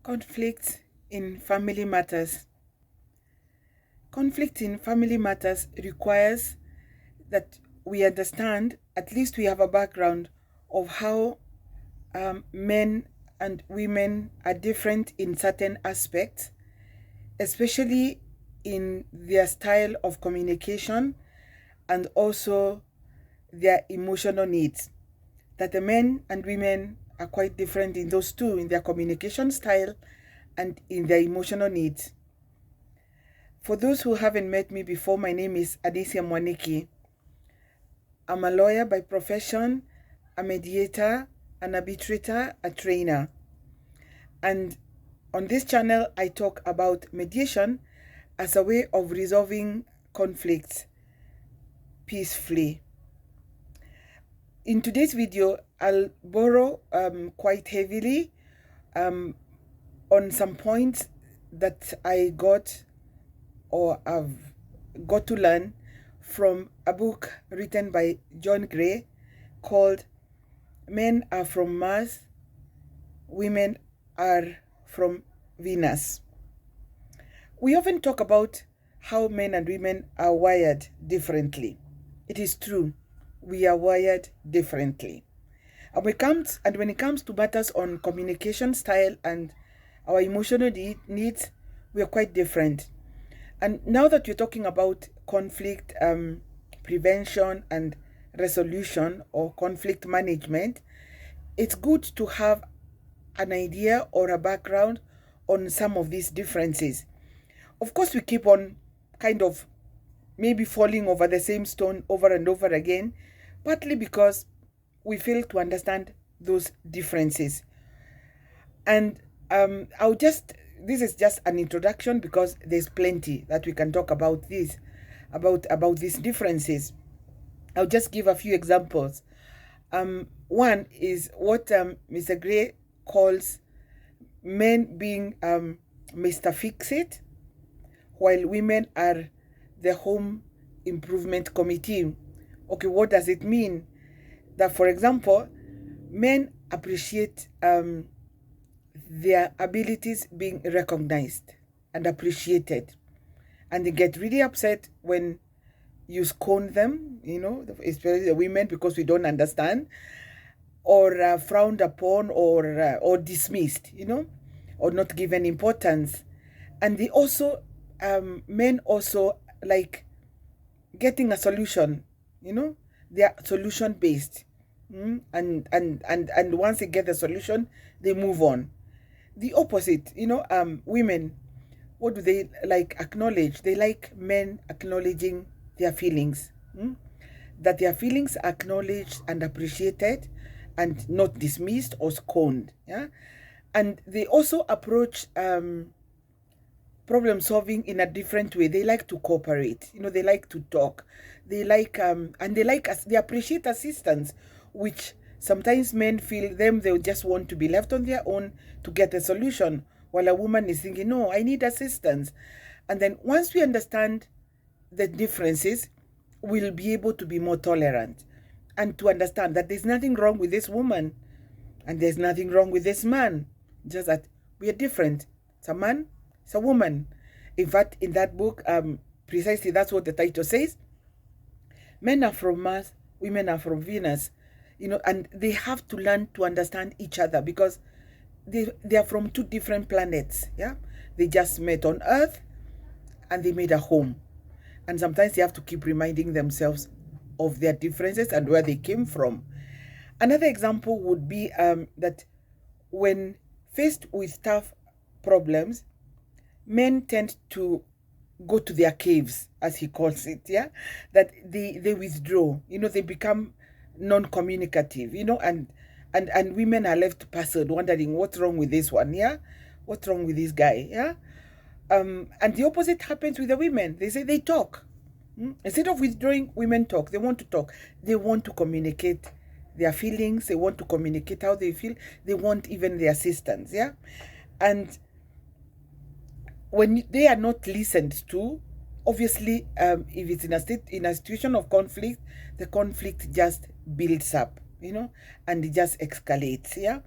Conflict in family matters. Conflict in family matters requires that we understand, at least we have a background of how men and women are different in certain aspects, especially in their style of communication and also their emotional needs. That the men and women are quite different in those two, in their communication style and in their emotional needs. For those who haven't met me before, my name is Adisia Mwaniki. I'm a lawyer by profession, a mediator, an arbitrator, a trainer. And on this channel, I talk about mediation as a way of resolving conflicts peacefully. In today's video, I'll borrow quite heavily on some points that I got or I've got to learn from a book written by John Gray called Men Are From Mars, Women Are From Venus. We often talk about how men and women are wired differently. It is true, we are wired differently. And when it comes to matters on communication style and our emotional needs, we are quite different. And now that you're talking about conflict prevention and resolution or conflict management, it's good to have an idea or a background on some of these differences. Of course, we keep on kind of maybe falling over the same stone over and over again, partly because we fail to understand those differences. And this is just an introduction because there's plenty that we can talk about about these differences. I'll just give a few examples. One is what Mr. Gray calls men being Mr. Fix-It, while women are the home improvement committee. Okay, what does it mean? That, for example, men appreciate their abilities being recognized and appreciated, and they get really upset when you scorn them, especially the women, because we don't understand, or frowned upon, or dismissed, or not given importance. And they also men also like getting a solution, they are solution based. And once they get the solution, they move on. The opposite, women, what do they like? Acknowledge. They like men acknowledging their feelings, that their feelings are acknowledged and appreciated and not dismissed or scorned. Yeah. And they also approach problem solving in a different way. They like to cooperate, they like to talk. They like and they appreciate assistance, which sometimes men feel they'll just want to be left on their own to get a solution, while a woman is thinking, no, I need assistance. And then once we understand the differences, we'll be able to be more tolerant and to understand that there's nothing wrong with this woman and there's nothing wrong with this man, just that we are different. It's a man, it's a woman. In fact, in that book, precisely that's what the title says. Men are from Mars, women are from Venus. And they have to learn to understand each other because they are from two different planets. Yeah, they just met on Earth and they made a home. And sometimes they have to keep reminding themselves of their differences and where they came from. Another example would be that when faced with tough problems, men tend to go to their caves, as he calls it. Yeah, that they withdraw. They become non-communicative. And women are left puzzled, wondering what's wrong with this one. Yeah, what's wrong with this guy? Yeah. And the opposite happens with the women. They say they talk. Instead of withdrawing, women talk. They want to talk. They want to communicate their feelings. They want to communicate how they feel. They want even the assistance. Yeah. And when they are not listened to, obviously, if it's in a situation of conflict, the conflict just builds up, and it just escalates. Yeah.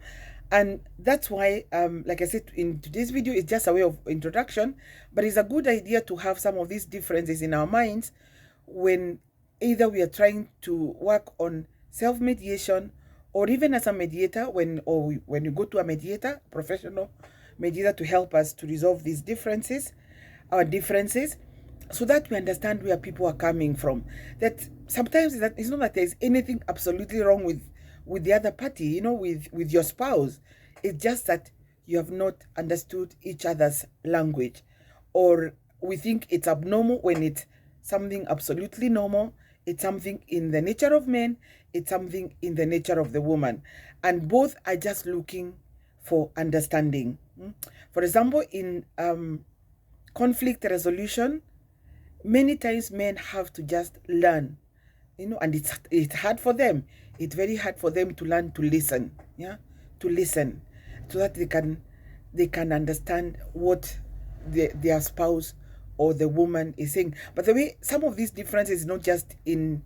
And that's why, like I said in today's video, it's just a way of introduction, but it's a good idea to have some of these differences in our minds when either we are trying to work on self-mediation, or even as a mediator, when you go to a mediator, professional mediator, to help us to resolve these differences, our differences, so that we understand where people are coming from. That sometimes that it's not that there's anything absolutely wrong with the other party, you know, with your spouse. It's just that you have not understood each other's language, or we think it's abnormal when it's something absolutely normal. It's something in the nature of men, it's something in the nature of the woman, and both are just looking for understanding. For example, in conflict resolution, many times men have to just learn, you know, and it's hard for them. It's very hard for them to learn to listen, yeah, to listen, so that they can understand what their spouse or the woman is saying. But the way some of these differences is not just in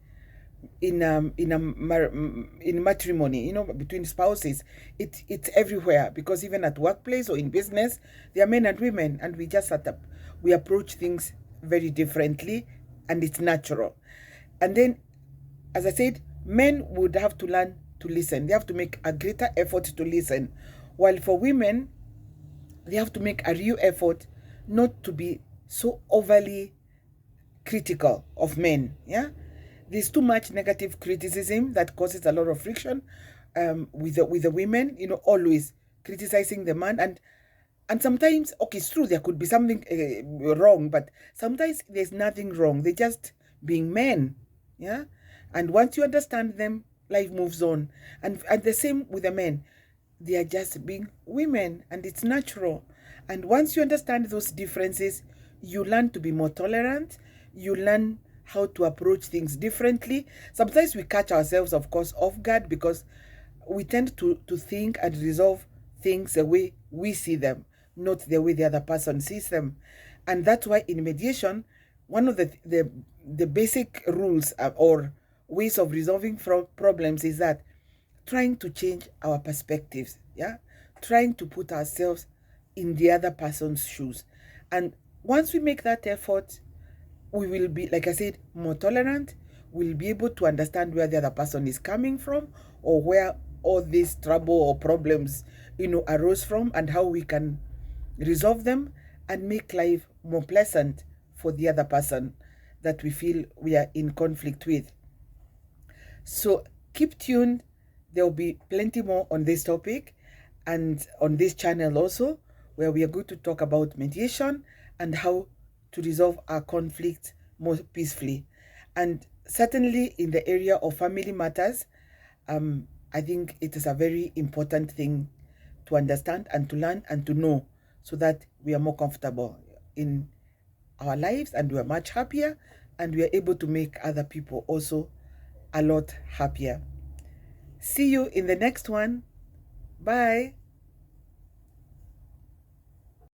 matrimony, you know, between spouses. It's everywhere, because even at workplace or in business, there are men and women, and we approach things very differently, and it's natural. And then, as I said, men would have to learn to listen. They have to make a greater effort to listen, while for women, they have to make a real effort not to be so overly critical of men. Yeah, there's too much negative criticism that causes a lot of friction with the women, you know, always criticizing the man. And sometimes, okay, it's true, there could be something wrong, but sometimes there's nothing wrong. They're just being men. Yeah, and once you understand them, life moves on. And the same with the men, they are just being women, and it's natural. And once you understand those differences, you learn to be more tolerant. You learn how to approach things differently. Sometimes we catch ourselves, of course, off guard, because we tend to think and resolve things the way we see them, not the way the other person sees them. And that's why in mediation, one of the basic rules or ways of resolving problems is that trying to change our perspectives, yeah, trying to put ourselves in the other person's shoes. And once we make that effort, we will be, like I said, more tolerant. We'll be able to understand where the other person is coming from, or where all this trouble or problems, you know, arose from, and how we can resolve them and make life more pleasant for the other person that we feel we are in conflict with. So keep tuned. There will be plenty more on this topic, and on this channel also, where we are going to talk about mediation and how to resolve our conflict more peacefully. And certainly in the area of family matters, I think it is a very important thing to understand and to learn and to know, so that we are more comfortable in our lives, and we are much happier, and we are able to make other people also a lot happier. See you in the next one. Bye.